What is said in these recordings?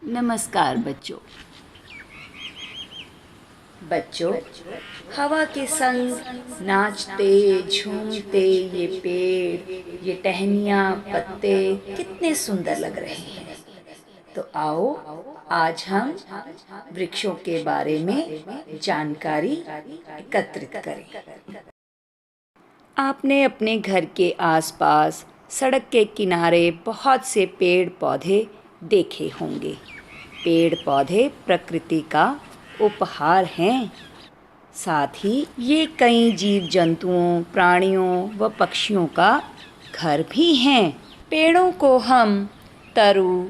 नमस्कार बच्चों। हवा के संग नाचते झूमते ये पेड़, ये टहनियाँ, पत्ते कितने सुंदर लग रहे हैं। तो आओ आज हम वृक्षों के बारे में जानकारी एकत्रित करें। आपने अपने घर के आसपास सड़क के किनारे बहुत से पेड़ पौधे देखे होंगे। पेड़ पौधे प्रकृति का उपहार हैं। साथ ही ये कई जीव जंतुओं, प्राणियों व पक्षियों का घर भी हैं। पेड़ों को हम तरु,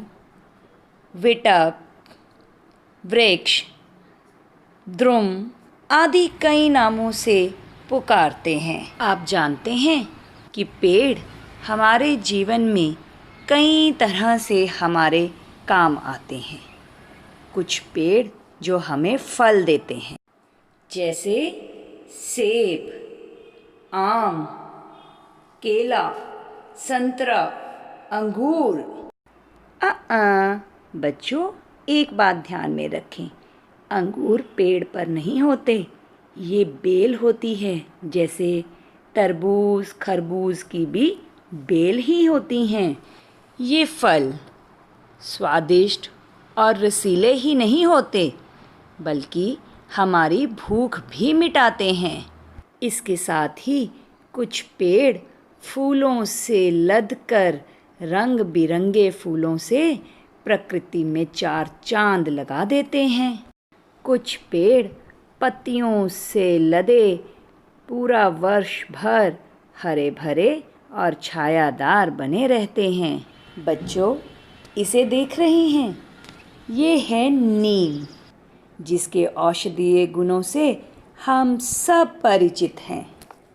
विटप, वृक्ष, द्रुम आदि कई नामों से पुकारते हैं। आप जानते हैं कि पेड़ हमारे जीवन में कई तरह से हमारे काम आते हैं। कुछ पेड़ जो हमें फल देते हैं, जैसे सेब, आम, केला, संतरा, अंगूर। बच्चों, एक बात ध्यान में रखें, अंगूर पेड़ पर नहीं होते, ये बेल होती है। जैसे तरबूज, खरबूज की भी बेल ही होती हैं। ये फल स्वादिष्ट और रसीले ही नहीं होते, बल्कि हमारी भूख भी मिटाते हैं। इसके साथ ही कुछ पेड़ फूलों से लदकर रंग बिरंगे फूलों से प्रकृति में चार चांद लगा देते हैं। कुछ पेड़ पत्तियों से लदे पूरा वर्ष भर हरे भरे और छायादार बने रहते हैं। बच्चों, इसे देख रहे हैं, ये है नीम, जिसके औषधीय गुणों से हम सब परिचित हैं।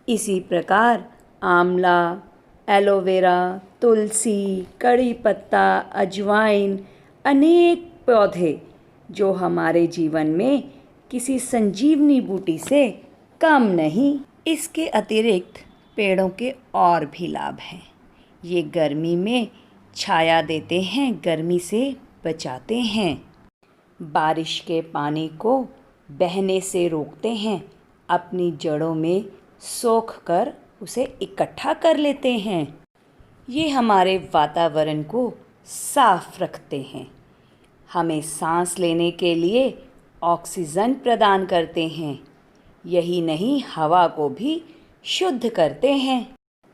इसी प्रकार आंवला, एलोवेरा, तुलसी, कड़ी पत्ता, अजवाइन अनेक पौधे जो हमारे जीवन में किसी संजीवनी बूटी से कम नहीं। इसके अतिरिक्त पेड़ों के और भी लाभ हैं। ये गर्मी में छाया देते हैं, गर्मी से बचाते हैं, बारिश के पानी को बहने से रोकते हैं, अपनी जड़ों में सोख कर उसे इकट्ठा कर लेते हैं। ये हमारे वातावरण को साफ रखते हैं, हमें सांस लेने के लिए ऑक्सीजन प्रदान करते हैं। यही नहीं, हवा को भी शुद्ध करते हैं।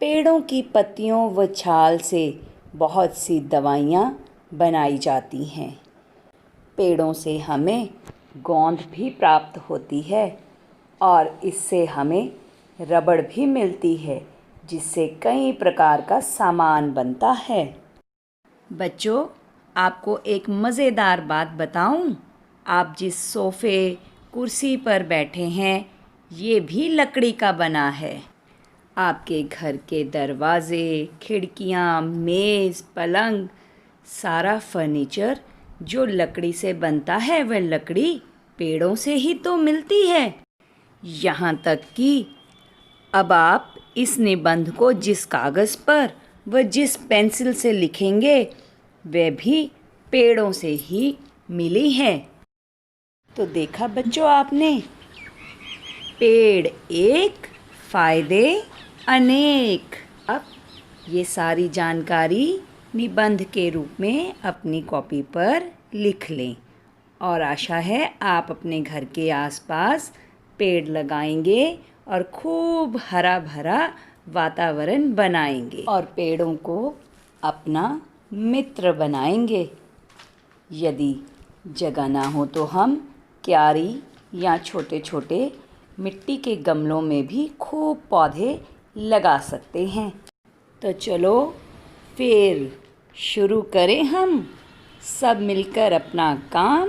पेड़ों की पत्तियों व छाल से बहुत सी दवाइयाँ बनाई जाती हैं। पेड़ों से हमें गोंद भी प्राप्त होती है और इससे हमें रबड़ भी मिलती है, जिससे कई प्रकार का सामान बनता है। बच्चों, आपको एक मज़ेदार बात बताऊं? आप जिस सोफ़े कुर्सी पर बैठे हैं, ये भी लकड़ी का बना है। आपके घर के दरवाजे, खिड़कियाँ, मेज़, पलंग, सारा फर्नीचर जो लकड़ी से बनता है, वह लकड़ी पेड़ों से ही तो मिलती है। यहाँ तक कि अब आप इस निबंध को जिस कागज़ पर व जिस पेंसिल से लिखेंगे, वह भी पेड़ों से ही मिली है। तो देखा बच्चों आपने, पेड़ एक, फ़ायदे अनेक। अब ये सारी जानकारी निबंध के रूप में अपनी कॉपी पर लिख लें और आशा है आप अपने घर के आसपास पेड़ लगाएंगे और खूब हरा भरा वातावरण बनाएंगे और पेड़ों को अपना मित्र बनाएंगे। यदि जगह ना हो तो हम क्यारी या छोटे छोटे मिट्टी के गमलों में भी खूब पौधे लगा सकते हैं। तो चलो फिर शुरू करें हम सब मिलकर अपना काम।